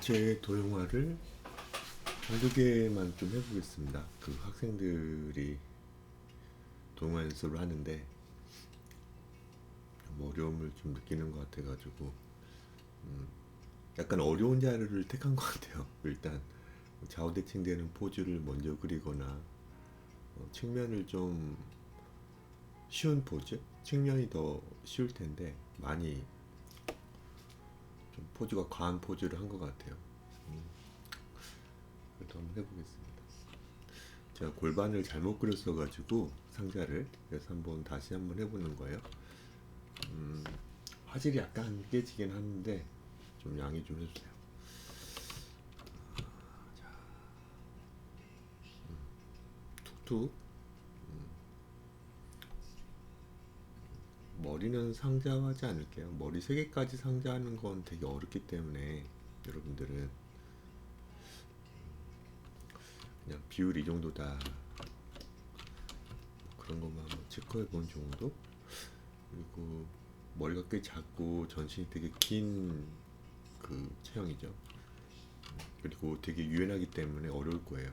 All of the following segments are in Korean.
입체 도형화를 한두 개만 좀 해보겠습니다. 그 학생들이 도형화 연습을 하는데 좀 어려움을 좀 느끼는 것 같아가지고 약간 어려운 자료를 택한 것 같아요. 일단 좌우대칭되는 포즈를 먼저 그리거나 측면을 좀 쉬운 포즈? 측면이 더 쉬울 텐데 많이 좀 포즈가 과한 포즈를 한 것 같아요. 그래도 한번 해보겠습니다. 제가 골반을 잘못 그렸어가지고 상자를 그래서 한번 다시 한번 해보는 거예요. 화질이 약간 깨지긴 하는데 좀 양해 좀 해주세요. 툭툭. 머리는 상자하지 않을게요. 머리 3개까지 상자하는 건 되게 어렵기 때문에 여러분들은 그냥 비율 이 정도다 그런 것만 한번 체크해 본 정도. 그리고 머리가 꽤 작고 전신이 되게 긴 그 체형이죠. 그리고 되게 유연하기 때문에 어려울 거예요.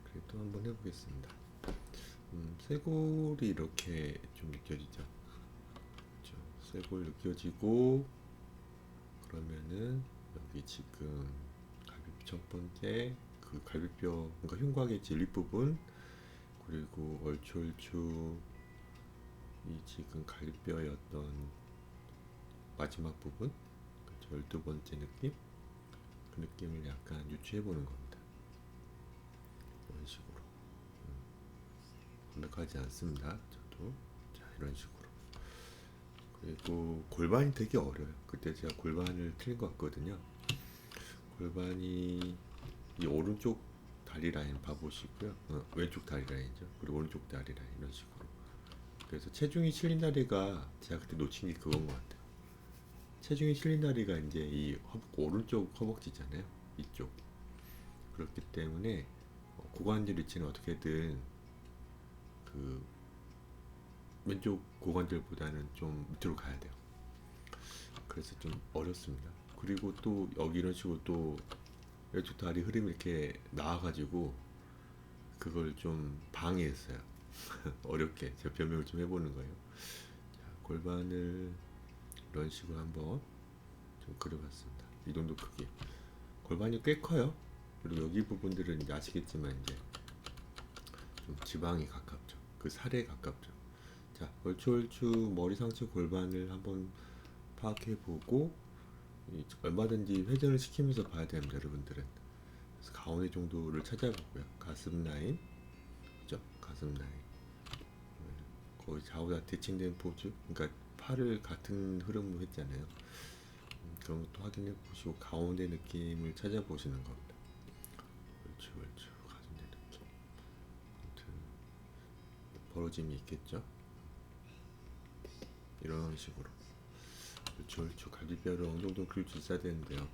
그래도 한번 해보겠습니다. 쇄골이 이렇게 좀 느껴지죠. 그렇죠? 쇄골 느껴지고 그러면은 여기 지금 갈비뼈 첫 번째 그 갈비뼈 그러니까 흉곽의 진립 부분 그리고 얼추얼추 이 지금 갈비뼈였던 마지막 부분 그렇죠? 12번째 느낌 그 느낌을 약간 유추해 보는 겁니다. 이런 식으로 완벽하지 않습니다. 저도 자 이런 식으로 그리고 골반이 되게 어려워요. 그때 제가 골반을 틀린 것 같거든요. 골반이 이 오른쪽 다리 라인 봐보시고요. 왼쪽 다리 라인이죠. 그리고 오른쪽 다리 라인 이런 식으로. 그래서 체중이 실린 다리가 제가 그때 놓친 게 그건 것 같아요. 체중이 실린 다리가 이제 이 오른쪽 허벅지잖아요. 이쪽. 그렇기 때문에 고관절 위치는 어떻게든 그 왼쪽 고관절보다는 좀 밑으로 가야 돼요. 그래서 좀 어렵습니다. 그리고 또 여기 이런 식으로 또 왼쪽 다리 흐름이 이렇게 나와가지고 그걸 좀 방해했어요. 어렵게 제가 변명을 좀 해보는 거예요. 자, 골반을 이런 식으로 한번 좀 그려봤습니다. 이 정도 크기. 골반이 꽤 커요. 그리고 여기 부분들은 이제 아시겠지만 이제 좀 지방이 가깝죠. 그 살에 가깝죠. 자, 얼추얼추 머리 상체 골반을 한번 파악해보고 얼마든지 회전을 시키면서 봐야 됩니다, 여러분들은. 그래서 가운데 정도를 찾아보고요. 가슴 라인, 그죠? 가슴 라인. 거의 좌우다 대칭된 포즈. 그러니까 팔을 같은 흐름으로 했잖아요. 그런 것도 확인해 보시고 가운데 느낌을 찾아보시는 겁니다. 옳지, 옳지. 가운데 느낌. 아무튼 벌어짐이 있겠죠? 이런 식으로. 옳지, 옳지. 갈비뼈를 어느 정도 그릴 수 있어야 되는데요.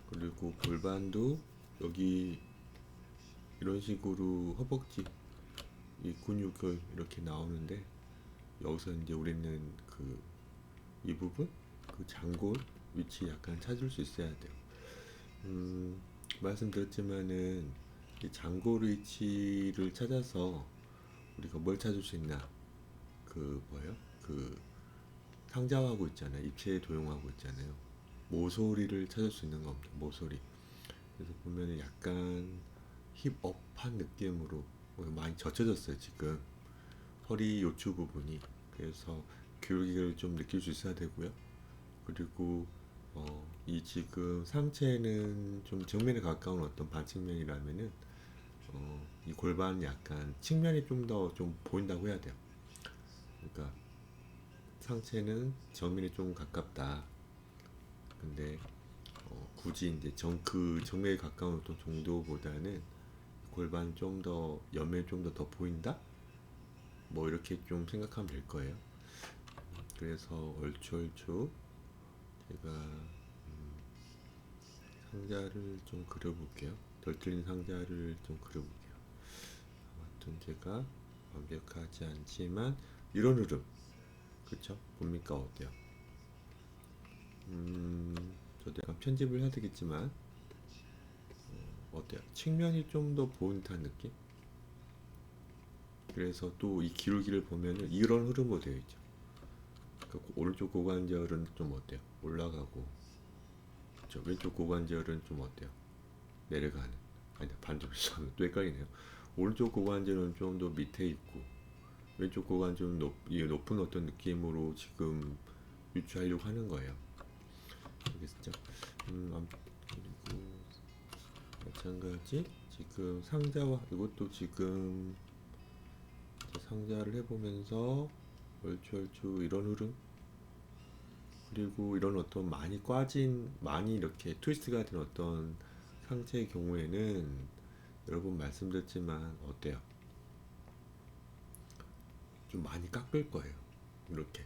그리고 골반도 여기 이런 식으로 허벅지 이 근육이 이렇게 나오는데 여기서 이제 우리는 그 이 부분 그 장골 위치 약간 찾을 수 있어야 돼요. 말씀드렸지만은 이 장골 위치를 찾아서 우리가 뭘 찾을 수 있나 그 뭐예요? 그 상자화하고 있잖아요. 입체에 도용하고 있잖아요. 모서리를 찾을 수 있는 겁니다. 모서리. 그래서 보면은 약간 힙업한 느낌으로 많이 젖혀졌어요 지금 허리 요추 부분이. 그래서 기울기를 좀 느낄 수 있어야 되고요. 그리고 이 지금 상체는 좀 정면에 가까운 어떤 반측면이라면은 이 골반 약간 측면이 좀 더 좀 보인다고 해야 돼요. 그러니까 상체는 정면이 좀 가깝다. 근데 굳이 이제 그 정면에 가까운 어떤 정도보다는 골반 좀 더 옆면 좀 더 보인다? 뭐 이렇게 좀 생각하면 될 거예요. 그래서 얼추얼추 제가 상자를 좀 그려볼게요. 덜 틀린 상자를 좀 그려볼게요. 아무튼 제가 완벽하지 않지만 이런 흐름 그쵸? 봅니까? 어때요? 저도 약간 편집을 해야 되겠지만 어때요? 측면이 좀 더 보인 듯한 느낌? 그래서 또 이 기울기를 보면은 이런 흐름으로 되어 있죠. 그러니까 오른쪽 고관절은 좀 어때요? 올라가고, 그쵸? 왼쪽 고관절은 좀 어때요? 내려가는. 아니, 반대로 또 헷갈리네요. 오른쪽 고관절은 좀 더 밑에 있고, 왼쪽 고관절은 이 높은 어떤 느낌으로 지금 유추하려고 하는 거예요. 알겠죠? 그리고 마찬가지 지금 상자와 이것도 지금 상자를 해보면서 얼추 이런 흐름, 그리고 이런 어떤 많이 꽈진, 많이 이렇게 트위스트가 된 어떤 상체의 경우에는 여러 번 말씀드렸지만 어때요? 좀 많이 깎을 거예요. 이렇게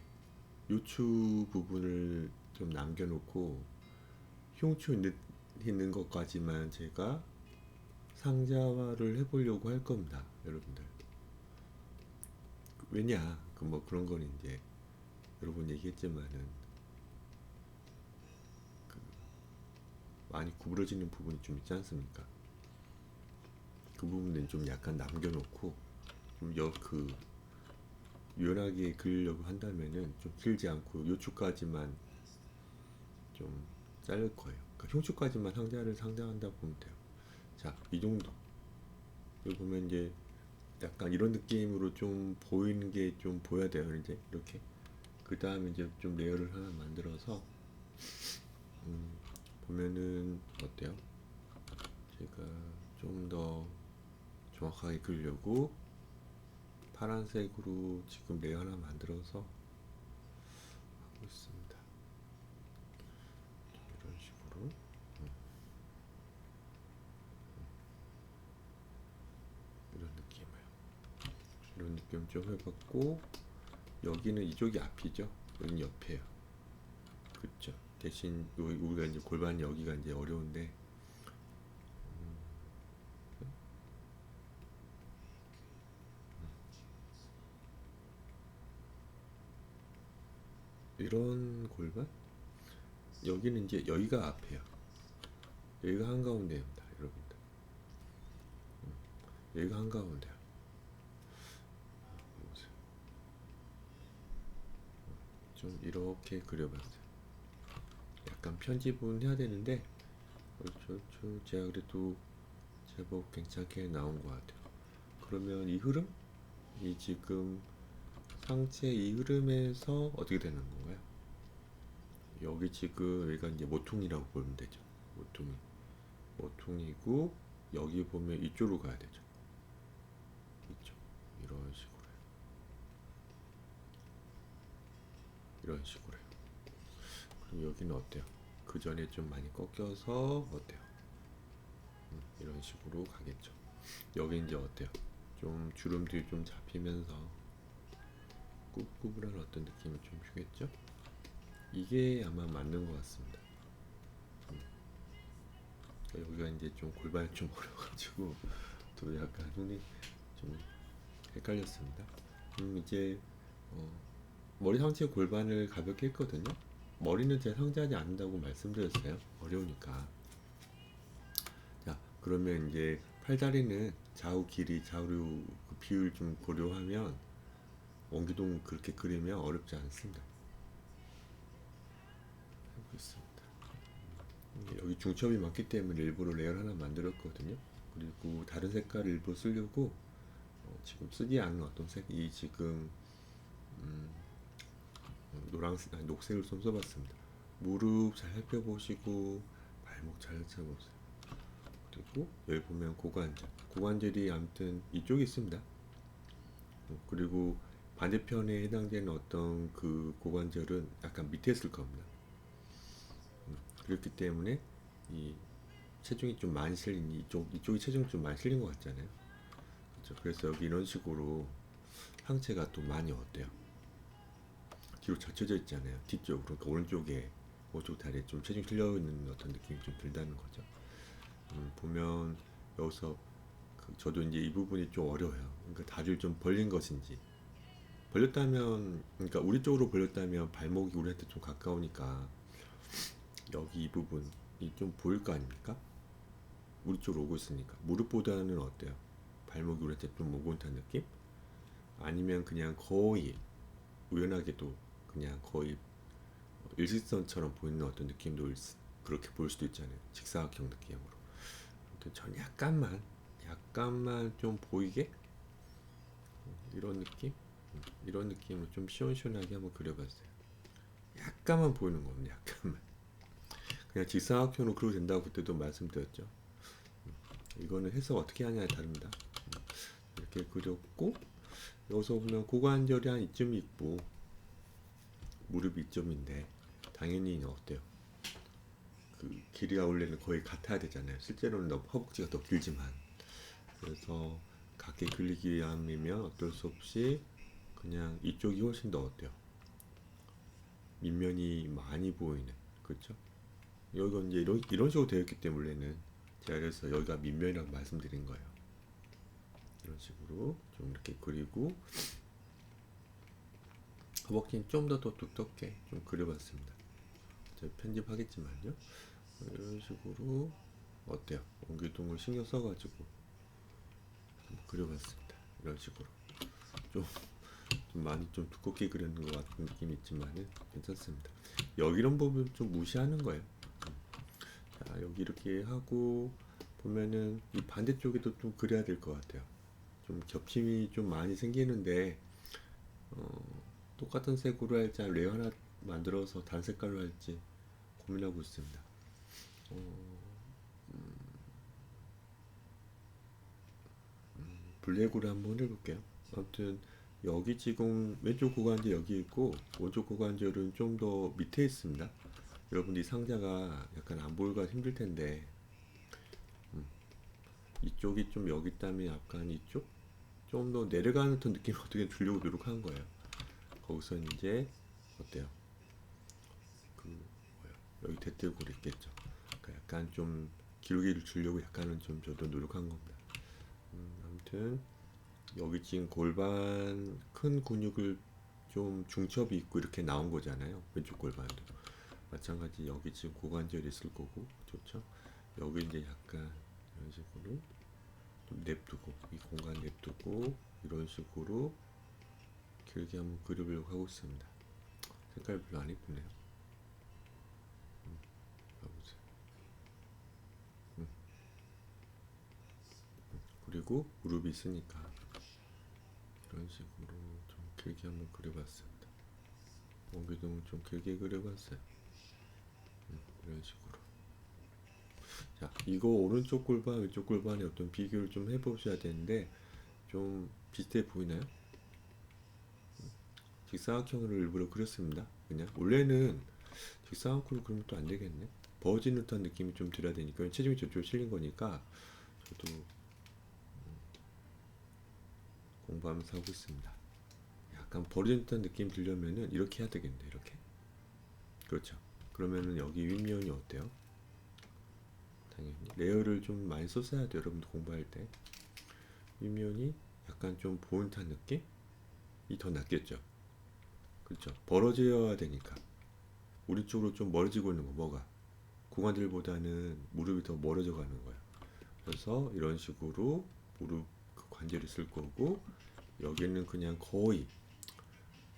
요추 부분을 좀 남겨놓고 흉추 있는 것까지만 제가 상자화를 해보려고 할 겁니다, 여러분들. 왜냐, 그 뭐 그런 건 이제 여러 번 얘기했지만은 많이 구부러지는 부분이 좀 있지 않습니까? 그 부분은 좀 약간 남겨놓고 좀 유연하게 그리려고 한다면은 좀 길지 않고 요추까지만 좀 자를 거예요. 그러니까 흉추까지만 상자를 상장한다 보면 돼요. 자, 이 정도. 여기 보면 이제 약간 이런 느낌으로 좀 보이는 게 좀 보여야 돼요. 이제 이렇게. 그 다음에 이제 좀 레이어를 하나 만들어서 보면은 어때요? 제가 좀 더 정확하게 그리려고 파란색으로 지금 레이어 하나 만들어서 하고 있습니다. 이런 식으로 이런 느낌을 이런 느낌 좀 해봤고, 여기는 이쪽이 앞이죠. 여기는 옆에요. 그쵸? 대신 우리가 이제 골반 여기가 이제 어려운데 이런 골반? 여기는 이제 여기가 앞이에요. 여기가 한가운데입니다, 여러분들. 여기가 한가운데야. 좀 이렇게 그려봤어요. 약간 편집은 해야 되는데 제가 그래도 제법 괜찮게 나온 것 같아요. 그러면 이 흐름? 이 지금 상체 이 흐름에서 어떻게 되는 건가요? 여기 지금 여기가 이제 모퉁이라고 보면 되죠. 모퉁이고 여기 보면 이쪽으로 가야 되죠. 이쪽 이런 식으로 이런 식으로 해요. 그럼 여기는 어때요? 그 전에 좀 많이 꺾여서 어때요? 이런 식으로 가겠죠. 여기 이제 어때요? 좀 주름들이 좀 잡히면서 굽구불한 어떤 느낌을 좀 주겠죠? 이게 아마 맞는 것 같습니다. 여기가 이제 좀 골반이 좀 어려가지고 또 약간 눈이 좀 헷갈렸습니다. 이제 어, 머리 상체 골반을 가볍게 했거든요. 머리는 제가 상자하지 않는다고 말씀드렸어요. 어려우니까. 자, 그러면 이제 팔다리는 좌우 길이, 좌우 그 비율 좀 고려하면 원기둥 그렇게 그리면 어렵지 않습니다. 해보겠습니다. 여기 중첩이 많기 때문에 일부러 레이어 하나 만들었거든요. 그리고 다른 색깔을 일부러 쓰려고 지금 쓰지 않은 어떤 색이 지금 노란색, 아니, 녹색을 좀 써봤습니다. 무릎 잘 살펴보시고 발목 잘 살펴보세요. 그리고 여기 보면 고관절이 아무튼 이쪽에 있습니다. 그리고 반대편에 해당되는 어떤 그 고관절은 약간 밑에 있을 겁니다. 그렇기 때문에 이 체중이 좀 많이 실린 이쪽이 체중이 좀 많이 실린 것 같잖아요. 그렇죠? 그래서 여기 이런 식으로 상체가 또 많이 어때요? 뒤로 젖혀져 있잖아요. 뒤쪽으로, 그러니까 오른쪽 다리에 좀 체중 실려 있는 어떤 느낌이 좀 든다는 거죠. 보면 여기서 저도 이제 이 부분이 좀 어려워요. 그러니까 다리를 좀 벌린 것인지 벌렸다면, 그러니까 우리 쪽으로 벌렸다면 발목이 우리한테 좀 가까우니까 여기 이 부분이 좀 보일 거 아닙니까? 우리 쪽으로 오고 있으니까 무릎보다는 어때요? 발목이 우리한테 좀 오고 있다는 느낌? 아니면 그냥 거의 우연하게도 그냥 거의 일직선처럼 보이는 어떤 느낌도 그렇게 보일 수도 있잖아요. 직사각형 느낌으로. 아무튼 전 약간만 좀 보이게 이런 느낌? 이런 느낌으로 좀 시원시원하게 한번 그려봤어요. 약간만 보이는 겁니다. 약간만. 그냥 직사각형으로 그려도 된다고 그때도 말씀드렸죠. 이거는 해석 어떻게 하냐에 다릅니다. 이렇게 그렸고 여기서 보면 고관절이 한 이쯤이 있고 무릎이 이쯤인데 당연히 어때요? 그 길이가 원래는 거의 같아야 되잖아요. 실제로는 허벅지가 더 길지만 그래서 같게 그리기 위함이면 어쩔 수 없이 그냥 이쪽이 훨씬 더 어때요? 밑면이 많이 보이는 그렇죠? 여기가 이제 이런 식으로 되어 있기 때문에는 제가 그래서 여기가 밑면이라고 말씀드린 거예요. 이런 식으로 좀 이렇게 그리고 허벅지는 좀 더 두텁게 좀 그려봤습니다. 제가 편집하겠지만요. 이런 식으로 어때요? 옹기둥을 신경 써가지고 그려봤습니다. 이런 식으로 좀, 좀 많이 좀 두껍게 그리는 것 같은 느낌이 있지만은 괜찮습니다. 여기 이런 부분 좀 무시하는 거예요. 자, 여기 이렇게 하고 보면은 이 반대쪽에도 좀 그려야 될 것 같아요. 좀 겹침이 좀 많이 생기는데 똑같은 색으로 할지 레이어 하나 만들어서 다른 색깔로 할지 고민하고 있습니다. 블랙으로 한번 해볼게요. 아무튼 여기 지금 왼쪽 고관절 여기 있고 오른쪽 고관절은 좀 더 밑에 있습니다. 여러분들 이 상자가 약간 안 보기가 힘들 텐데 이쪽이 좀 여기 있다면 약간 이쪽 좀 더 내려가는 듯한 느낌을 어떻게 주려고 노력한 거예요. 거기서 이제 어때요? 그 뭐야 여기 대퇴골 있겠죠. 그러니까 약간 좀 기울기를 주려고 약간은 좀 저도 노력한 겁니다. 아무튼 여기 지금 골반 큰 근육을 좀 중첩이 있고 이렇게 나온 거잖아요. 왼쪽 골반도 마찬가지 여기 지금 고관절이 있을 거고 좋죠. 여기 이제 약간 이런 식으로 좀 냅두고 이 공간 냅두고 이런 식으로 길게 한번 그려보려고 하고 있습니다. 색깔 별로 안 이쁘네요. 봐보세요. 그리고 무릎이 있으니까 이런 식으로 좀 길게 한번 그려봤습니다. 옹기둥을 좀 길게 그려봤어요. 이런 식으로. 자, 이거 오른쪽 골반, 왼쪽 골반의 어떤 비교를 좀 해보셔야 되는데 좀 비슷해 보이나요? 직사각형으로 일부러 그렸습니다. 그냥 원래는 직사각형으로 그리면 또 안 되겠네. 버어지는 듯한 느낌이 좀 들어야 되니까 체중이 저쪽으로 실린 거니까 저도 공부하면서 하고 있습니다. 약간 버어지는 듯한 느낌 들려면은 이렇게 해야 되겠네. 이렇게. 그렇죠. 그러면은 여기 윗면이 어때요? 당연히 레이어를 좀 많이 썼어야 돼요. 여러분들 공부할 때 윗면이 약간 좀 보온 듯한 느낌이 더 낫겠죠. 그렇죠. 벌어져야 되니까 우리 쪽으로 좀 멀어지고 있는 거 뭐가 고관절보다는 무릎이 더 멀어져 가는 거예요. 그래서 이런 식으로 무릎 그 관절이 있을 거고 여기는 그냥 거의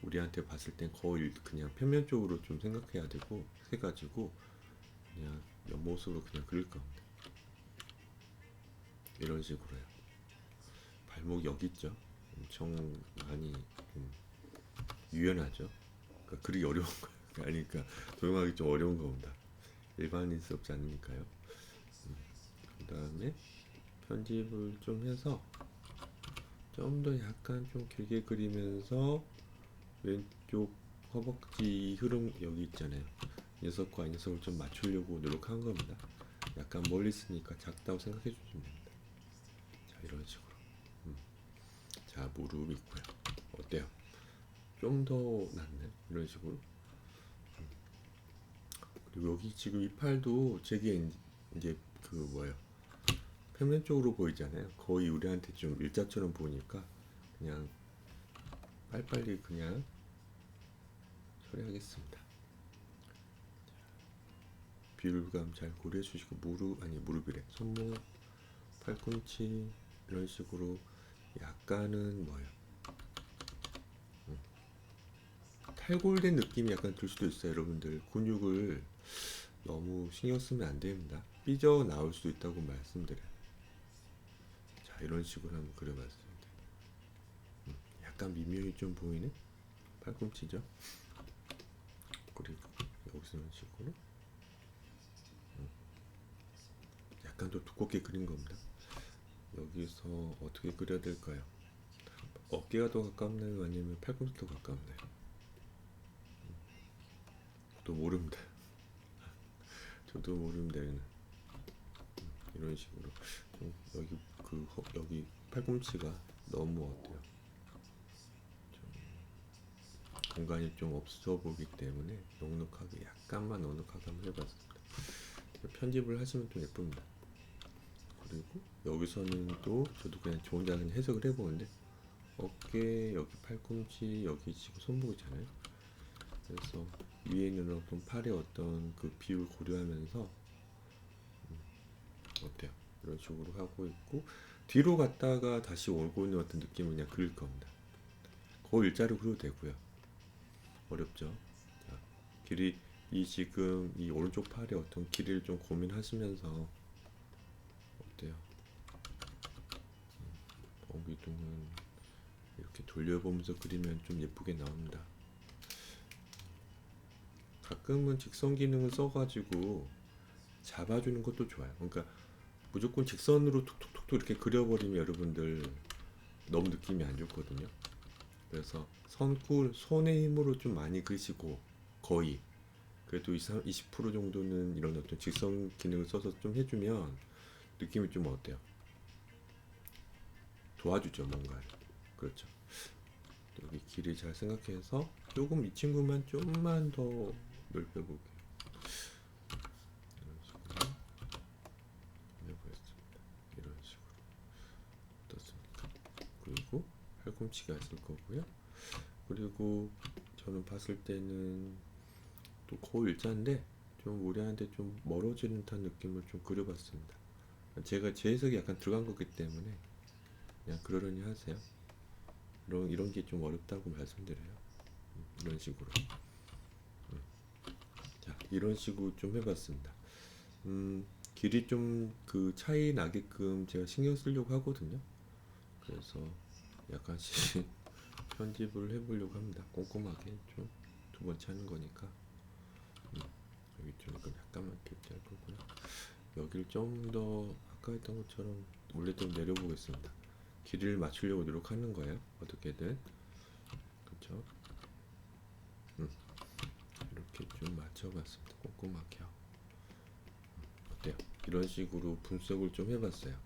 우리한테 봤을 땐 거의 그냥 평면 쪽으로 좀 생각해야 되고 해가지고 그냥 옆모습으로 그냥 그릴 겁니다. 이런 식으로요. 발목 여기 있죠. 엄청 많이 좀 유연하죠. 그러니까 그리기 어려운 거예요. 아니, 그러니까 도용하기 좀 어려운 겁니다. 일반인스럽지 않으니까요. 그 다음에 편집을 좀 해서 좀 더 약간 좀 길게 그리면서 왼쪽 허벅지 흐름 여기 있잖아요. 녀석과 이 녀석을 좀 맞추려고 노력한 겁니다. 약간 멀리 있으니까 작다고 생각해 주시면 됩니다. 자, 이런 식으로. 자, 무릎 있고요. 어때요? 좀 더 낫네. 이런 식으로. 그리고 여기 지금 이 팔도 제게 이제 그 뭐예요? 평면 쪽으로 보이잖아요. 거의 우리한테 좀 일자처럼 보이니까 그냥 빨리빨리 그냥 처리하겠습니다. 비율감 잘 고려해 주시고, 무릎이래. 손목, 팔꿈치 이런 식으로 약간은 뭐예요? 탈골된 느낌이 약간 들 수도 있어요. 여러분들 근육을 너무 신경 쓰면 안 됩니다. 삐져 나올 수도 있다고 말씀드려요. 자, 이런 식으로 한번 그려봤습니다. 약간 미묘히 좀 보이는 팔꿈치죠. 그리고 여기서 이런 식으로 약간 더 두껍게 그린 겁니다. 여기서 어떻게 그려야 될까요? 어깨가 더 가깝나요? 아니면 팔꿈치 더 가깝나요? 또 모릅니다. 저도 모릅니다. 이런 식으로 여기 여기 팔꿈치가 너무 어때요? 공간이 좀 없어 보기 때문에 넉넉하게 약간만 넉넉하게 한번 해봤습니다. 편집을 하시면 좀 예쁩니다. 그리고 여기서는 또 저도 그냥 저 혼자 그냥 해석을 해보는데 어깨 여기 팔꿈치 여기 지금 손목이잖아요. 그래서 위에 있는 어떤 팔의 어떤 그 비율 고려하면서 어때요? 이런 식으로 하고 있고 뒤로 갔다가 다시 오고 있는 어떤 느낌을 그냥 그릴 겁니다. 그 일자로 그려도 되고요. 어렵죠? 자, 길이 지금 이 오른쪽 팔의 어떤 길이를 좀 고민하시면서 어때요? 엉기둥은 이렇게 돌려보면서 그리면 좀 예쁘게 나옵니다. 가끔은 직선 기능을 써가지고 잡아주는 것도 좋아요. 그러니까 무조건 직선으로 툭툭툭툭 이렇게 그려버리면 여러분들 너무 느낌이 안 좋거든요. 그래서 손의 힘으로 좀 많이 그리시고 거의 그래도 20% 정도는 이런 어떤 직선 기능을 써서 좀 해주면 느낌이 좀 어때요? 도와주죠, 뭔가. 그렇죠. 여기 길이 잘 생각해서 조금 이 친구만 좀만 더 넓혀볼게요. 이런 식으로 해보겠습니다. 이런 식으로 어떻습니까? 그리고 팔꿈치가 있을 거고요. 그리고 저는 봤을 때는 또 코 일자인데 좀 우리한테 좀 멀어지는 듯한 느낌을 좀 그려봤습니다. 제가 제 해석이 약간 들어간 거기 때문에 그냥 그러려니 하세요. 이런 게 좀 어렵다고 말씀드려요. 이런 식으로. 자, 이런 식으로 좀 해봤습니다. 길이 좀 그 차이 나게끔 제가 신경 쓰려고 하거든요. 그래서 약간씩 편집을 해보려고 합니다. 꼼꼼하게 좀 두 번째 하는 거니까. 여기 좀 약간만 이렇게 할 거고요. 여기를 좀 더 아까 했던 것처럼 원래 좀 내려보겠습니다. 길이를 맞추려고 노력하는 거예요. 어떻게든. 그렇죠? 이렇게 좀 맞춰봤습니다. 꼼꼼하게요. 어때요? 이런 식으로 분석을 좀 해봤어요.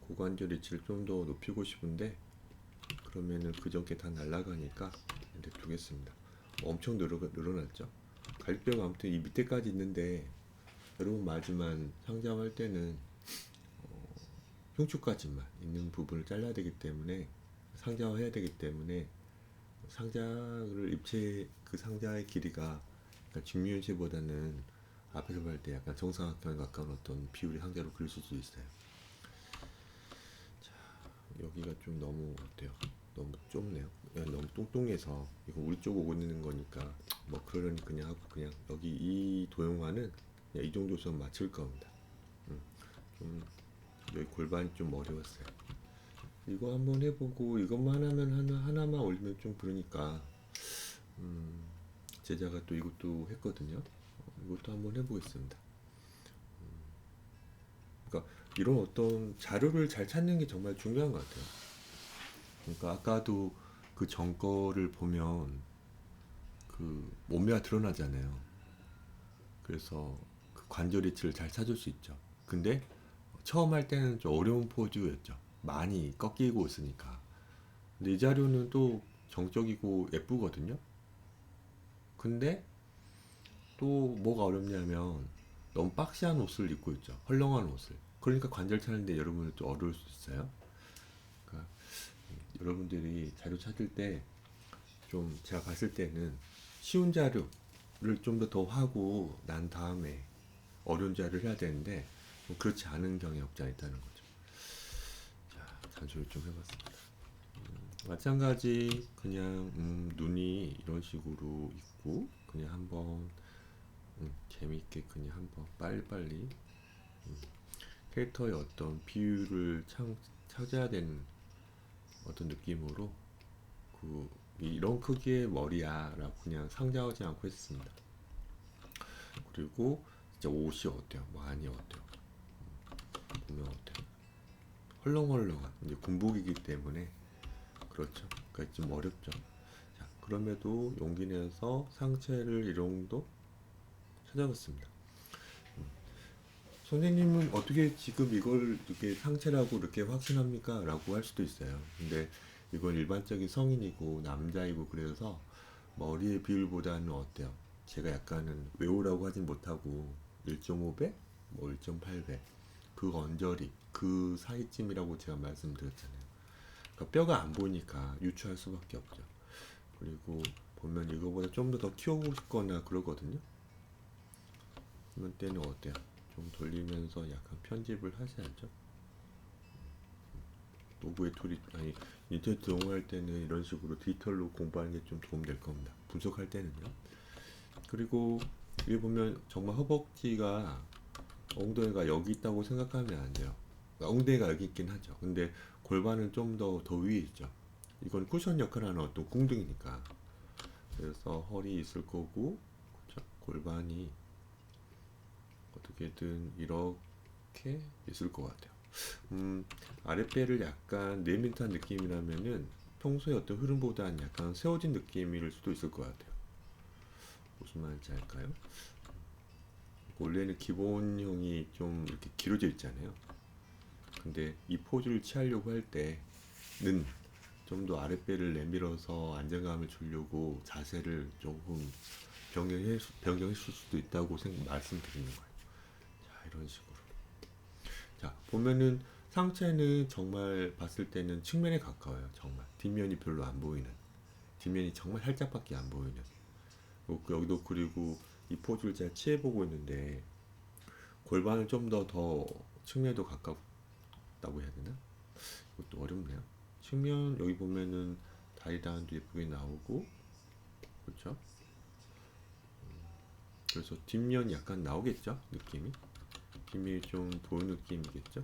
고관절 위치를 좀 더 높이고 싶은데 그러면은 그전게 다 날아가니까 이렇게 두겠습니다. 엄청 늘어났죠? 갈비뼈가 아무튼 이 밑에까지 있는데 여러분 마지막 상자할 때는 흉추까지만 있는 부분을 잘라야 되기 때문에 상자화해야 되기 때문에 상자를 입체 그 상자의 길이가 직류윤체보다는 앞에서 볼 때 약간 정사각형에 가까운 어떤 비율의 상자로 그릴 수도 있어요. 자, 여기가 좀 너무 어때요? 너무 좁네요. 너무 뚱뚱해서 이거 우리 쪽 오고 있는 거니까 뭐 그러려니 그냥 하고 그냥 여기 이 도형화는 그냥 이 정도에서 맞출 겁니다. 좀 여기 골반이 좀 어려웠어요. 이거 한번 해보고 이것만 하면 하나만 올리면 좀 그러니까 제자가 또 이것도 했거든요. 이것도 한번 해보겠습니다. 그러니까 이런 어떤 자료를 잘 찾는 게 정말 중요한 것 같아요. 그러니까 아까도 그 전거를 보면 그 몸매가 드러나잖아요. 그래서 그 관절 위치를 잘 찾을 수 있죠. 근데 처음 할 때는 좀 어려운 포즈였죠. 많이 꺾이고 있으니까. 근데 이 자료는 또 정적이고 예쁘거든요. 근데 또 뭐가 어렵냐면 너무 박시한 옷을 입고 있죠. 헐렁한 옷을. 그러니까 관절 찾는데 여러분은 좀 어려울 수 있어요. 그러니까 여러분들이 자료 찾을 때 좀 제가 봤을 때는 쉬운 자료를 좀 더 하고 난 다음에 어려운 자료를 해야 되는데 뭐 그렇지 않은 경향이 없지 않아 있다는 거죠. 자, 단수를 좀 해봤습니다. 마찬가지 그냥 눈이 이런 식으로 있고 그냥 한번 재미있게 그냥 한번 빨리빨리 캐릭터의 어떤 비율을 찾아야 되는 어떤 느낌으로 그 이런 크기의 머리야 라고 그냥 상정하지 않고 했습니다. 그리고 진짜 옷이 어때요? 많이 어때요? 보면 어때요? 헐렁헐렁한 이제 군복이기 때문에 그렇죠. 그러니까 좀 어렵죠. 자, 그럼에도 용기 내서 상체를 이 정도 찾아봤습니다. 선생님은 어떻게 지금 이걸 이렇게 상체라고 이렇게 확신합니까? 라고 할 수도 있어요. 근데 이건 일반적인 성인이고 남자이고 그래서 머리의 비율보다는 어때요? 제가 약간은 외우라고 하진 못하고 1.5배? 뭐 1.8배 그 언저리 그 사이쯤이라고 제가 말씀드렸잖아요. 그러니까 뼈가 안 보이니까 유추할 수밖에 없죠. 그리고 보면 이거보다 좀 더 키워보고 싶거나 그러거든요. 이런 때는 어때요? 좀 돌리면서 약간 편집을 하지 않죠? 노브의 툴이 아니 인터넷 동호할 때는 이런 식으로 디지털로 공부하는 게 좀 도움될 겁니다. 분석할 때는요. 그리고 여기 보면 정말 허벅지가 엉덩이가 여기 있다고 생각하면 안 돼요. 그러니까 엉덩이가 여기 있긴 하죠. 근데 골반은 좀 더 위에 있죠. 이건 쿠션 역할을 하는 어떤 궁둥이니까. 그래서 허리 있을 거고, 그쵸? 골반이 어떻게든 이렇게 있을 것 같아요. 아랫배를 약간 내민한 느낌이라면은 평소에 어떤 흐름보다는 약간 세워진 느낌일 수도 있을 것 같아요. 무슨 말인지 알까요? 원래는 기본형이 좀 이렇게 길어져 있잖아요. 근데 이 포즈를 취하려고 할 때는 좀 더 아랫배를 내밀어서 안정감을 주려고 자세를 조금 변경했을 수도 있다고 말씀드리는 거예요. 자, 이런 식으로. 자, 보면은 상체는 정말 봤을 때는 측면에 가까워요. 정말. 뒷면이 별로 안 보이는. 뒷면이 정말 살짝밖에 안 보이는. 여기도 그리고 이 포즈를 제가 취해보고 있는데 골반을 좀 더 측면에도 가깝다고 해야 되나? 이것도 어렵네요. 측면 여기 보면은 다리단도 예쁘게 나오고 그렇죠? 그래서 뒷면이 약간 나오겠죠? 느낌이 뒷면이 좀 보이는 느낌이겠죠?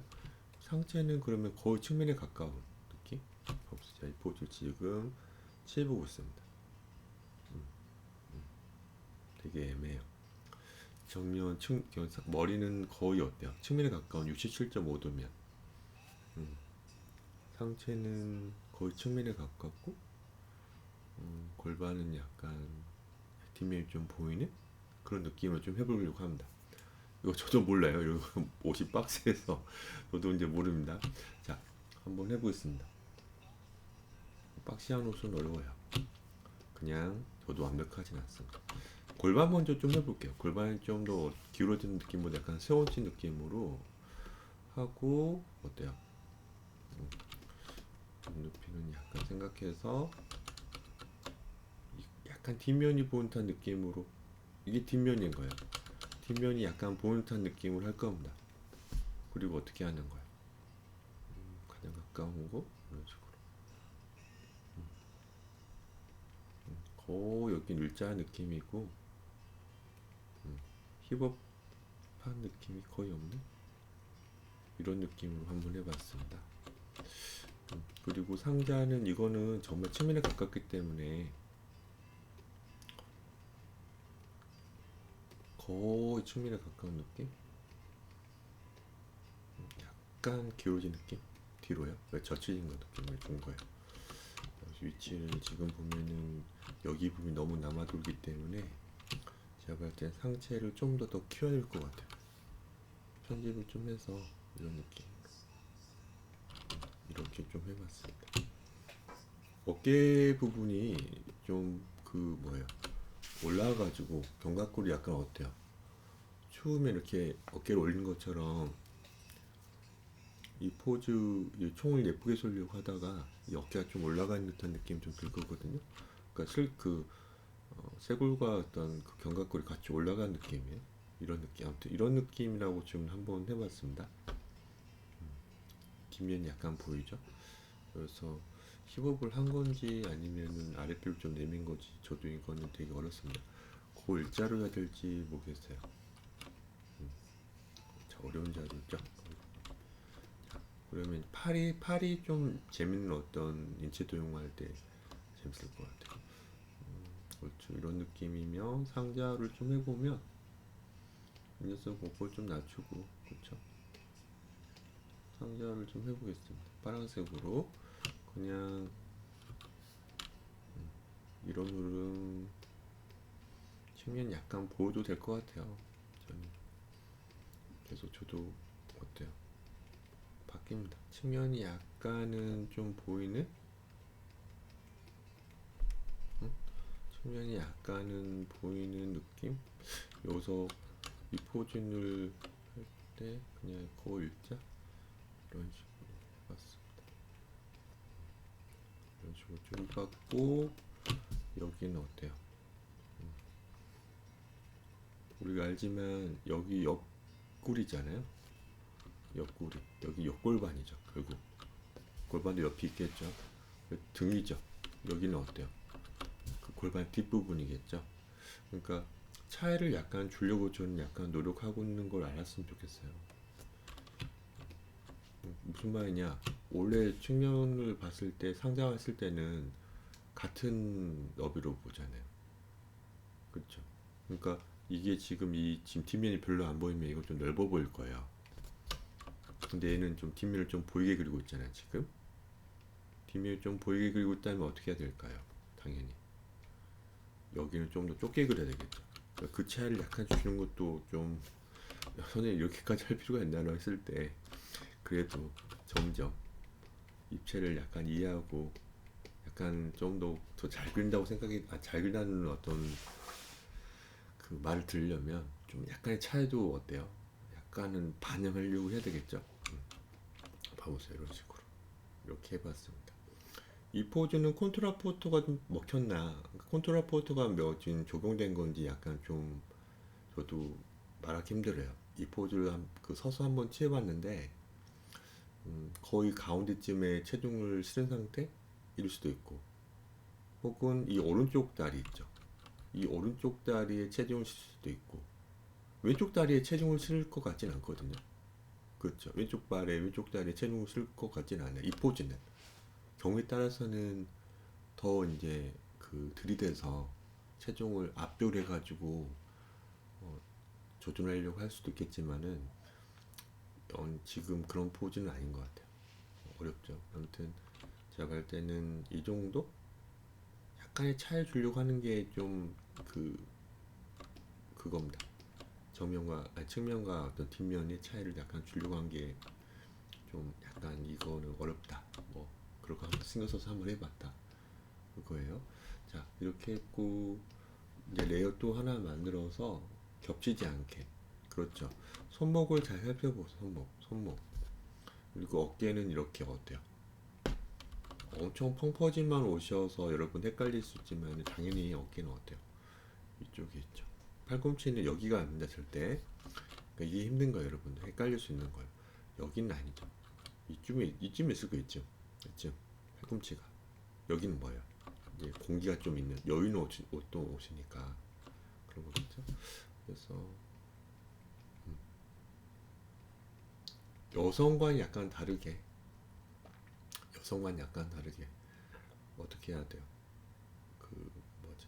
상체는 그러면 거의 측면에 가까운 느낌? 봅시다. 이 포즈 지금 취해보고 있습니다. 되게 애매해요. 정면 머리는 거의 어때요? 측면에 가까운 67.5도면 상체는 거의 측면에 가깝고 골반은 약간 뒷면이 좀 보이는 그런 느낌을 좀 해보려고 합니다. 이거 저도 몰라요. 이거 옷이 박스에서 저도 이제 모릅니다. 자, 한번 해보겠습니다. 박시한 옷은 어려워요. 그냥 저도 완벽하진 않습니다. 골반 먼저 좀 해볼게요. 골반이 좀 더 기울어진 느낌보다 약간 세워진 느낌으로 하고 어때요? 높이는 약간 생각해서 약간 뒷면이 보는 듯한 느낌으로 이게 뒷면인 거예요. 뒷면이 약간 보는 듯한 느낌으로 할 겁니다. 그리고 어떻게 하는 거예요? 가장 가까운 거 이런 식으로. 거의 여긴 일자 느낌이고 힙업한 느낌이 거의 없는 이런 느낌으로 한번 해봤습니다. 그리고 상자는 이거는 정말 측면에 가깝기 때문에 거의 측면에 가까운 느낌? 약간 기울어진 느낌? 뒤로요? 왜 젖혀진 거 느낌을 준 거예요. 위치를 지금 보면은 여기 부분이 너무 남아돌기 때문에 제가 볼 땐 상체를 좀 더 키워야 될 것 같아요. 편집을 좀 해서 이런 느낌 이렇게 좀 해봤습니다. 어깨 부분이 좀 그 뭐예요? 올라와가지고 견갑골이 약간 어때요? 추우면 이렇게 어깨를 올린 것처럼 이 포즈 이 총을 예쁘게 쏘려고 하다가 이 어깨가 좀 올라가는 듯한 느낌 좀 들거든요. 그러니까 쇄골과 어떤 그 견갑골이 같이 올라가는 느낌이에요. 이런 느낌, 아무튼 이런 느낌이라고 지금 한번 해봤습니다. 뒷면이 약간 보이죠? 그래서 힙업을 한 건지 아니면은 아랫배를 좀 내민 건지 저도 이거는 되게 어렵습니다. 그 일자로 해야 될지 모르겠어요. 자, 어려운 자리죠. 그러면 팔이 좀 재밌는 어떤 인체 도용할 때 재밌을 것 같아요. 그렇죠. 이런 느낌이면 상자를 좀 해보면 이 녀석 목을 좀 낮추고, 그렇죠. 상자를 좀 해보겠습니다. 빨간색으로 그냥 이런 흐름 측면 약간 보여도 될 것 같아요. 저는 계속 저도 어때요? 바뀝니다. 측면이 약간은 좀 보이는, 측면이 약간은 보이는 느낌. 여기서 이 포진을 할 때 그냥 코 일자 이런 식으로 해봤습니다. 이런 식으로 좀 해봤고, 여기는 어때요? 우리가 알지만 여기 옆구리잖아요. 옆구리, 여기 옆골반이죠. 결국 골반도 옆이 있겠죠. 등이죠. 여기는 어때요? 그 골반 뒷부분이겠죠. 그러니까 차이를 약간 주려고 저는 약간 노력하고 있는 걸 알았으면 좋겠어요. 무슨 말이냐? 원래 측면을 봤을 때 상장했을 때는 같은 너비로 보잖아요. 그렇죠? 그러니까 이게 지금 뒷면이 별로 안 보이면 이거 좀 넓어 보일 거예요. 근데 얘는 좀 뒷면을 좀 보이게 그리고 있잖아요. 지금 뒷면을 좀 보이게 그리고 있다면 어떻게 해야 될까요? 당연히 여기는 좀 더 좁게 그려야 되겠죠. 그러니까 그 차이를 약간 주는 것도 좀 선생님 이렇게까지 할 필요가 있나요? 했을 때 그래도 점점 입체를 약간 이해하고 약간 좀 더 잘 그린다고 잘 그린다는 어떤 그 말을 들으려면 좀 약간의 차이도 어때요? 약간은 반영하려고 해야 되겠죠. 봐보세요. 이런 식으로 이렇게 해봤습니다. 이 포즈는 콘트라포트가 좀 먹혔나? 콘트라포트가 지금 적용된 건지 약간 좀 저도 말하기 힘들어요. 이 포즈를 서서 한번 취해봤는데 거의 가운데쯤에 체중을 실은 상태일 수도 있고, 혹은 이 오른쪽 다리 있죠. 이 오른쪽 다리에 체중을 실 수도 있고, 왼쪽 다리에 체중을 실을 것 같진 않거든요. 그렇죠. 왼쪽 다리에 체중을 실을 것 같진 않아요. 이 포즈는 경우에 따라서는 더 이제 그 들이대서 체중을 압도해가지고 조준하려고 할 수도 있겠지만은 지금 그런 포즈는 아닌 것 같아요. 어렵죠. 아무튼 제가 볼 때는 이 정도 약간의 차이 주려고 하는 게 좀 그겁니다. 측면과 어떤 뒷면의 차이를 약간 주려고 한 게 좀 약간 이거는 어렵다. 뭐 그렇게 한번 신경 써서 한번 해봤다. 그거예요. 자, 이렇게 했고 이제 레이어 또 하나 만들어서 겹치지 않게. 그렇죠. 손목을 잘 살펴보세요. 손목. 그리고 어깨는 이렇게 어때요? 엄청 펑퍼짐만 오셔서 여러분 헷갈릴 수 있지만 당연히 어깨는 어때요? 이쪽에 있죠. 팔꿈치는 여기가 아닙니다. 절대. 그러니까 이게 힘든 거예요. 여러분들 헷갈릴 수 있는 거예요. 여기는 아니죠. 이쯤에 있을 거 있죠. 이쯤 팔꿈치가. 여기는 뭐예요? 이제 공기가 좀 있는 여유 있는 옷도 옷이니까 그런 거겠죠. 그래서 여성과는 약간 다르게 어떻게 해야 돼요? 그 뭐지?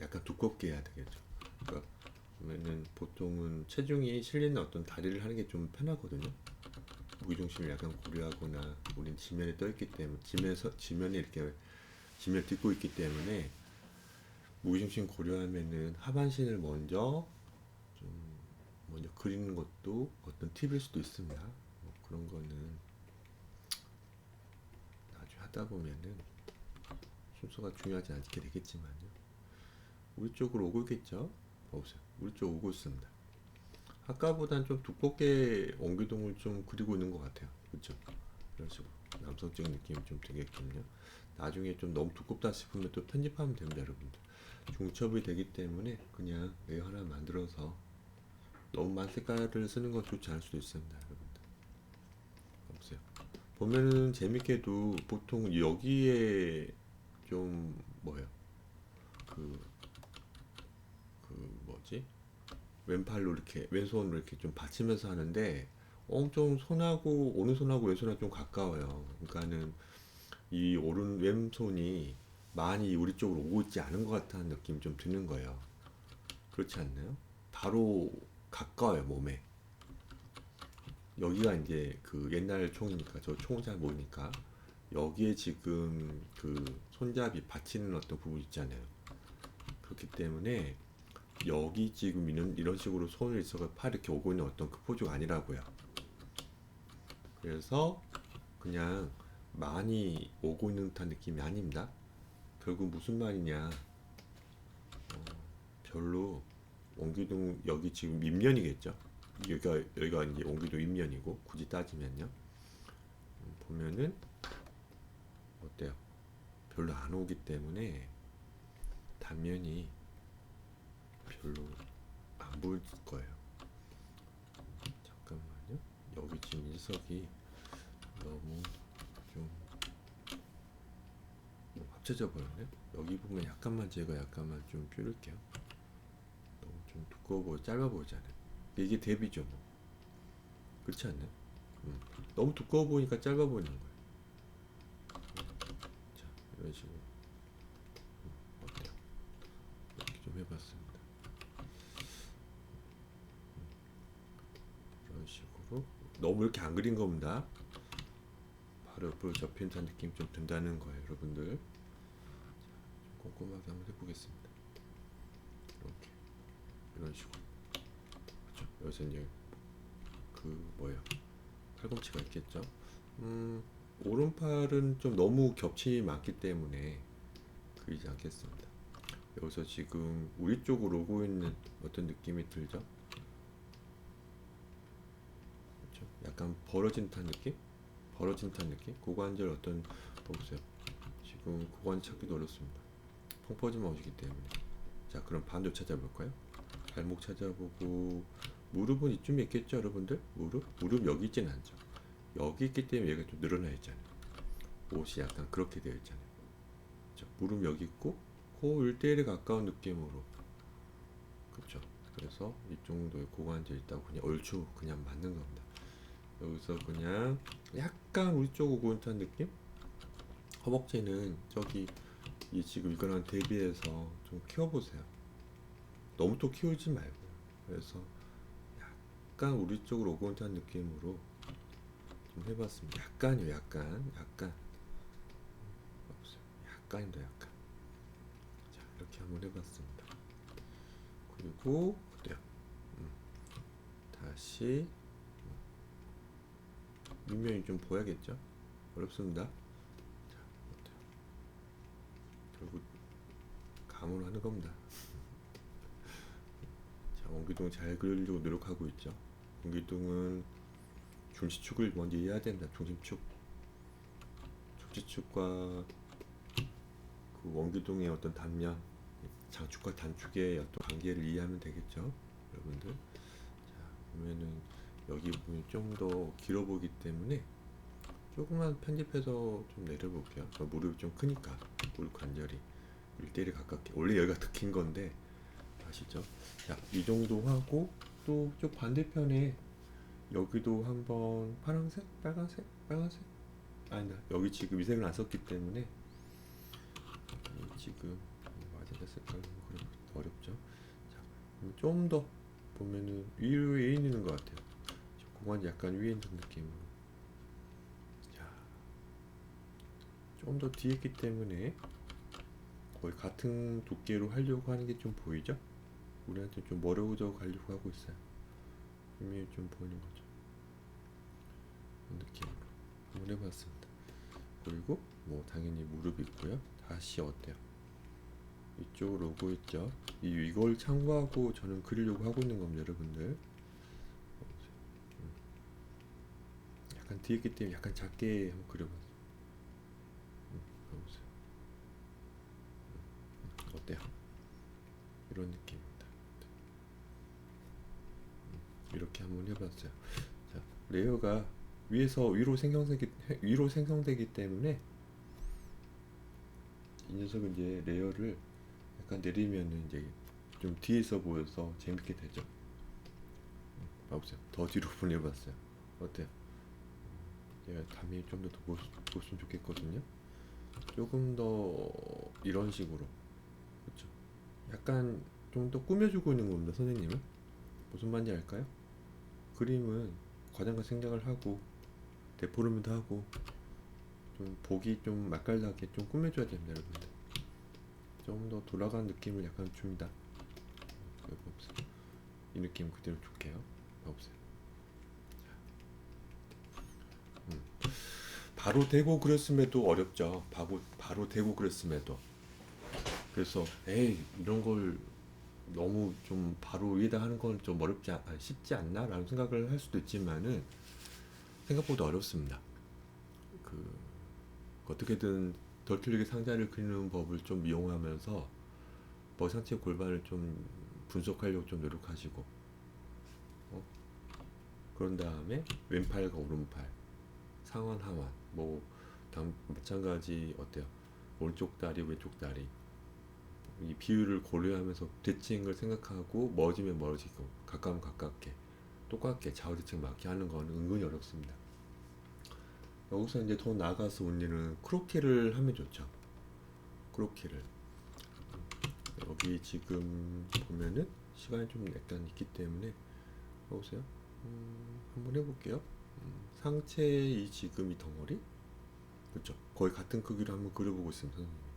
약간 두껍게 해야 되겠죠. 그러니까 그러면은 보통은 체중이 실리는 어떤 다리를 하는 게 좀 편하거든요. 무게중심을 약간 고려하거나 우린 지면에 떠 있기 때문에 지면에 이렇게 지면을 딛고 있기 때문에 무게중심 고려하면은 하반신을 먼저 그리는 것도 어떤 팁일 수도 있습니다. 뭐 그런 거는 나중에 하다 보면은 순서가 중요하지 않게 되겠지만요. 우리 쪽으로 오고 있겠죠? 보세요. 우리 쪽 오고 있습니다. 아까보단 좀 두껍게 옹기동을 좀 그리고 있는 것 같아요. 그렇죠? 이런 식으로 남성적인 느낌이 좀 되겠군요. 나중에 좀 너무 두껍다 싶으면 또 편집하면 됩니다, 여러분들. 중첩이 되기 때문에 그냥 레이어 하나 만들어서 너무 많은 색깔을 쓰는 건 좋지 않을 수도 있습니다, 여러분들. 보세요. 보면은 재밌게도 보통 여기에 좀 뭐예요? 그, 뭐지? 왼팔로 이렇게 왼손으로 이렇게 좀 받치면서 하는데 엄청 손하고 오른손하고 왼손하고 좀 가까워요. 그러니까는 이 오른 왼손이 많이 우리 쪽으로 오고 있지 않은 것 같다는 느낌이 좀 드는 거예요. 그렇지 않나요? 바로 가까워요, 몸에. 여기가 이제 그 옛날 총이니까 저 총을 잘 모르니까 여기에 지금 그 손잡이 받치는 어떤 부분 있잖아요. 그렇기 때문에 여기 지금 이런 식으로 손을 있어서 팔 이렇게 오고 있는 어떤 그 포즈가 아니라고요. 그래서 그냥 많이 오고 있는 듯한 느낌이 아닙니다. 결국 무슨 말이냐? 별로 원기둥 여기 지금 밑면이겠죠. 여기가 이제 원기둥 밑면이고 굳이 따지면요. 보면은 어때요? 별로 안 오기 때문에 단면이 별로 안 보일 거예요. 잠깐만요. 여기 지금 일석이 너무 좀 합쳐져 버렸네. 여기 보면 약간만 제가 약간만 좀 줄일게요. 너무 좀 두꺼워 보여, 짧아 보이잖아요. 이게 대비죠, 뭐. 그렇지 않나요? 너무 두꺼워 보이니까 짧아 보이는 거예요. 자, 이런 식으로 어때요? 이렇게 좀 해봤습니다. 이런 식으로 너무 이렇게 안 그린 겁니다. 바로 옆으로 접힌 듯한 느낌이 좀 든다는 거예요, 여러분들. 자, 좀 꼼꼼하게 한번 해보겠습니다. 이렇게 이런 식으로. 그렇죠? 여기서 이제 그 뭐예요? 팔꿈치가 있겠죠. 오른팔은 좀 너무 겹침이 많기 때문에 그리지 않겠습니다. 여기서 지금 우리 쪽으로 오고 있는 어떤 느낌이 들죠? 그렇죠? 약간 벌어진 듯한 느낌? 벌어진 듯한 느낌? 고관절 어떤 보세요. 지금 고관절 찾기도 어렵습니다. 펑퍼짐만 오시기 때문에. 자, 그럼 반대로 찾아볼까요? 발목 찾아보고 무릎은 이쯤에 있겠죠, 여러분들? 무릎 여기 있진 않죠. 여기 있기 때문에 얘가 좀 늘어나 있잖아요. 옷이 약간 그렇게 되어 있잖아요. 그렇죠? 무릎 여기 있고 코 1대1에 가까운 느낌으로. 그렇죠? 그래서 이 정도의 고관절 있다고 그냥 얼추 그냥 맞는 겁니다. 여기서 그냥 약간 우리 쪽 오고 있는 느낌? 허벅지는 저기 이 지금 이거랑 대비해서 좀 키워보세요. 너무 또 키우지 말고요. 그래서 약간 우리 쪽으로 오고 있는 느낌으로 좀 해봤습니다. 약간이요, 약간. 약간입니다, 약간. 자, 이렇게 한번 해봤습니다. 그리고 어때요? 다시 밑면이 좀 보야겠죠? 어렵습니다. 자, 어때요? 결국 감으로 하는 겁니다. 자, 원기둥 잘 그리려고 노력하고 있죠. 원기둥은 중시축을 먼저 이해해야 된다. 중심축. 중시축과 그 원기둥의 어떤 단면, 장축과 단축의 어떤 관계를 이해하면 되겠죠, 여러분들. 자, 보면은 여기 부분이 좀 더 길어 보이기 때문에 조금만 편집해서 좀 내려볼게요. 무릎이 좀 크니까 무릎 관절이 1대1에 가깝게. 원래 여기가 더 긴 건데 아시죠? 자, 이 정도 하고 또 쪽 반대편에 여기도 한번 파란색, 빨간색, 아니다. 여기 지금 이 색을 안 썼기 때문에 지금 맞아 색깔 어렵죠. 자, 좀 더 보면은 위에 있는 것 같아요. 공간이 약간 위에 있는 느낌으로. 자, 좀 더 뒤에 있기 때문에 거의 같은 두께로 하려고 하는 게 좀 보이죠? 우리한테 좀 멀어져 가려고 하고 있어요. 의미 좀 보이는 거죠. 느낌으로 한번 해봤습니다. 그리고 뭐 당연히 무릎 있고요. 다시 어때요? 이쪽으로 오고 있죠. 이걸 참고하고 저는 그리려고 하고 있는 겁니다, 여러분들. 약간 뒤에 있기 때문에 약간 작게 한번 그려봤어요. 봐보세요. 어때요? 이런 느낌입니다. 이렇게 한번 해봤어요. 자, 레이어가 위로 생성되기 때문에 이 녀석은 이제 레이어를 약간 내리면은 이제 좀 뒤에 있어 보여서 재밌게 되죠. 봐보세요. 더 뒤로 보내봤어요. 어때요? 얘가 감이 좀 더 보시면 좋겠거든요. 조금 더 이런 식으로, 그렇죠? 약간 좀 더 꾸며주고 있는 겁니다, 선생님은. 무슨 말인지 알까요? 그림은 과정과 생각을 하고 데포르면도 하고 좀 보기 좀 맛깔나게 좀 꾸며줘야 됩니다, 여러분들. 좀 더 돌아간 느낌을 약간 줍니다. 여기 보세요. 이 느낌 그대로 줄게요. 봐보세요. 바로 대고 그렸음에도 어렵죠. 바로 대고 그렸음에도. 그래서 에이 이런 걸 너무 좀 바로 위에다 하는 건 좀 쉽지 않나? 라는 생각을 할 수도 있지만은 생각보다 어렵습니다. 그 어떻게든 덜 틀리게 상자를 그리는 법을 좀 이용하면서 상체 골반을 좀 분석하려고 좀 노력하시고, 그런 다음에 왼팔과 오른팔, 상완 하완, 마찬가지 어때요? 오른쪽 다리 왼쪽 다리 이 비율을 고려하면서 대칭을 걸 생각하고 멀어지면 멀어지고 가까우면 가깝게 똑같게 좌우대칭 맞게 하는 건 은근히 어렵습니다. 여기서 이제 더 나아가서 우리는 크로키를 하면 좋죠. 크로키를 여기 지금 보면은 시간이 좀 약간 있기 때문에 보세요. 한번 해볼게요. 상체의 지금 이 덩어리, 그렇죠? 거의 같은 크기로 한번 그려보고 있습니다, 선생님.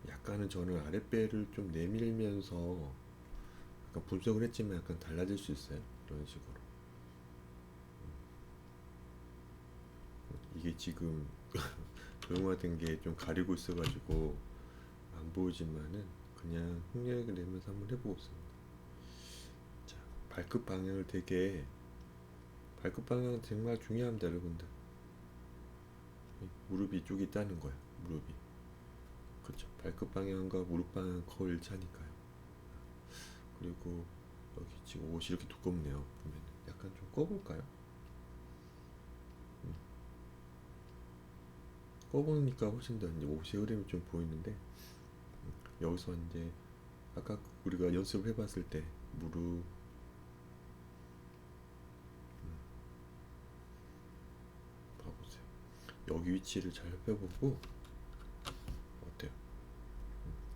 약간은 저는 아랫배를 좀 내밀면서 약간 분석을 했지만 약간 달라질 수 있어요. 이런 식으로. 이게 지금 조용화된 게 좀 가리고 있어가지고 안 보이지만은 그냥 흉내를 내면서 한번 해보고 있습니다. 자, 발끝 방향은 정말 중요합니다, 여러분들. 무릎이 이쪽에 있다는 거야, 무릎이. 그렇죠. 발끝 방향과 무릎 방향 거의 일치하니까요. 그리고 여기 지금 옷이 이렇게 두껍네요. 보면 약간 좀 꺼볼까요? 꺼보니까 훨씬 더 이제 옷의 흐름이 좀 보이는데, 여기서 이제 아까 우리가 연습을 해봤을 때 무릎, 봐보세요. 여기 위치를 잘 살펴보고 어때요?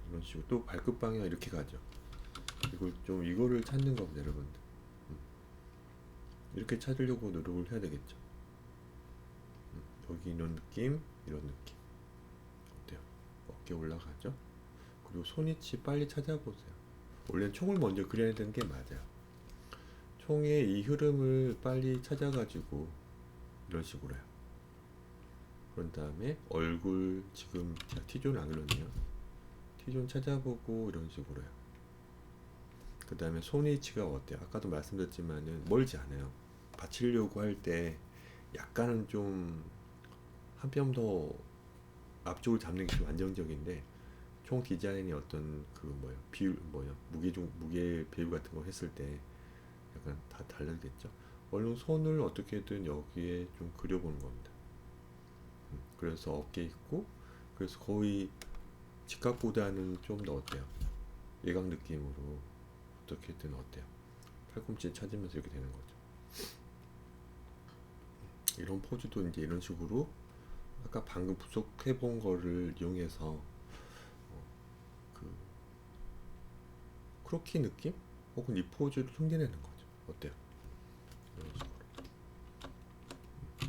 이런 식으로 또 발끝 방향 이렇게 가죠. 그리고 좀 이거를 찾는 겁니다, 여러분들. 이렇게 찾으려고 노력을 해야 되겠죠. 여기 이런 느낌, 이런 느낌. 어때요? 어깨 올라가죠? 그리고 손위치 빨리 찾아보세요. 원래 총을 먼저 그려야 되는 게 맞아요. 총의 이 흐름을 빨리 찾아가지고 이런 식으로 해요. 그런 다음에 얼굴, 지금 제가 T존을 안 그렸네요. T존 찾아보고 이런 식으로 해요. 그 다음에 손 위치가 어때요? 아까도 말씀드렸지만은 멀지 않아요. 받치려고 할 때 약간은 좀 한 뼘 더 앞쪽을 잡는 게 좀 안정적인데, 총 디자인이 어떤 비율 무게 배율 같은 거 했을 때 약간 다 달라지겠죠. 얼른 손을 어떻게든 여기에 좀 그려보는 겁니다. 그래서 어깨 있고, 그래서 거의 직각보다는 좀 더 어때요? 예각 느낌으로 어떻게든 어때요? 팔꿈치 찾으면서 이렇게 되는 거죠. 이런 포즈도 이제 이런 식으로 아까 방금 분석해 본 거를 이용해서 그 크로키 느낌 혹은 이 포즈를 흉내내는 거죠. 어때요? 이런 식으로.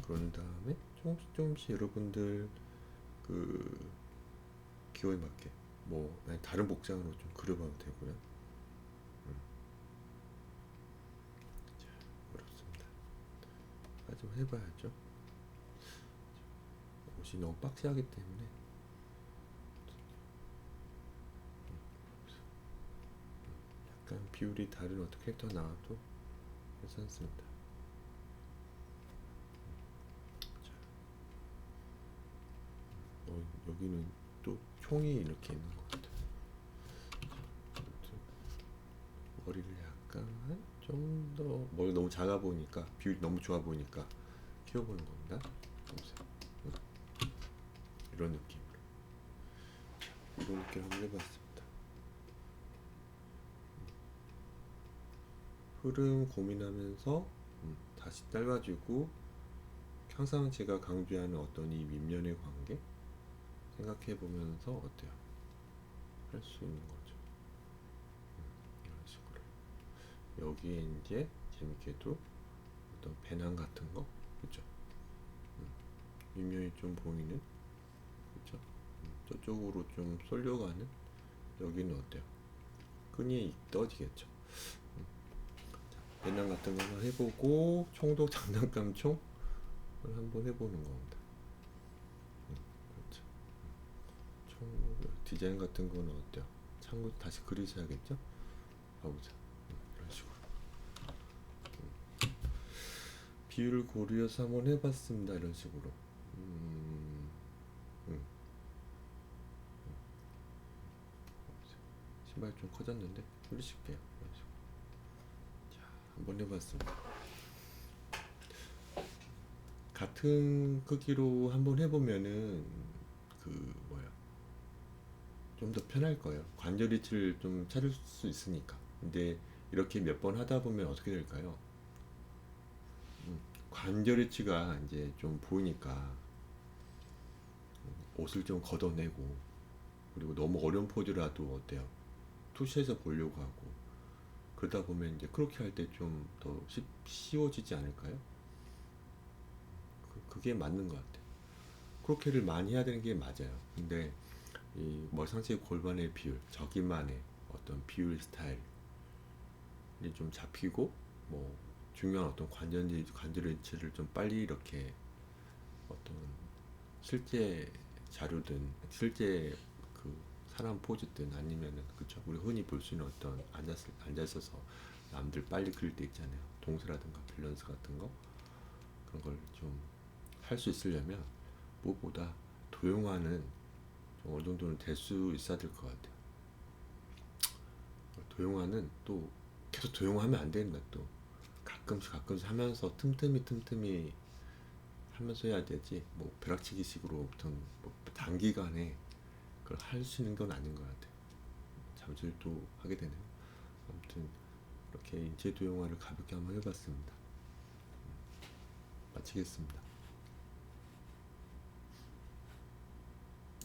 그런 다음에 조금씩 여러분들 그 기호에 맞게 다른 복장으로 좀 그려봐도 되고요. 자, 어렵습니다. 좀 해봐야죠. 옷이 너무 박시하기 때문에 약간 비율이 다른 어떤 캐릭터 나와도 괜찮습니다. 여기는 또 총이 이렇게 있는 것 같아요. 아무튼 머리를 약간 좀 더 머리 너무 작아 보니까 비율이 너무 좋아 보니까 키워보는 겁니다. 보세요. 이런 느낌으로 이런 느낌 한번 해봤습니다. 흐름 고민하면서 다시 짧아지고 항상 제가 강조하는 어떤 이 밑면의 관계 생각해 보면서 어때요? 할 수 있는 거죠. 이런 식으로 여기에 이제 재밌게도 어떤 배낭 같은 거 그죠? 밑면이 좀 보이는 그죠? 저쪽으로 좀 쏠려가는 여기는 어때요? 끈이 떠지겠죠. 배낭 같은 거 한번 해보고 총도 장난감 총을 한번 해보는 겁니다. 그렇죠. 총 디자인 같은 거는 어때요? 참고 다시 그리셔야겠죠? 봐보자. 이런 식으로 비율을 고려해서 한번 해봤습니다. 이런 식으로 신발이 좀 커졌는데 뿌리실게요. 이런 식으로. 자, 한번 해봤습니다. 같은 크기로 한번 해보면은 그 뭐야 좀 더 편할 거예요. 관절 위치를 좀 찾을 수 있으니까. 근데 이렇게 몇 번 하다 보면 어떻게 될까요? 관절 위치가 이제 좀 보이니까 옷을 좀 걷어내고 그리고 너무 어려운 포즈라도 어때요? 투시해서 보려고 하고 그러다 보면 이제 크로키 할 때 좀 더 쉬워지지 않을까요? 그게 맞는 것 같아요. 크로키를 많이 해야 되는 게 맞아요. 근데 이 머상체 골반의 비율, 저기만의 어떤 비율 스타일이 좀 잡히고 뭐 중요한 어떤 관절 위치를 좀 빨리 이렇게 어떤 실제 자료든 실제 그 사람 포즈든 아니면은 그쵸 우리 흔히 볼 수 있는 어떤 앉아 있어서 남들 빨리 그릴 때 있잖아요. 동서라든가 밸런스 같은 거 그런 걸 좀 할 수 있으려면 무엇보다 도용화는 좀 어느 정도는 될 수 있어야 될 것 같아요. 도용화는 또 계속 도용하면 안 된다. 또 가끔씩 하면서 틈틈이 하면서 해야 되지. 뭐 벼락치기식으로 어떤 뭐 단기간에 그걸 할 수 있는 건 아닌 것 같아요. 잠실도 하게 되네요. 아무튼 이렇게 인체 도용화를 가볍게 한번 해봤습니다. 마치겠습니다.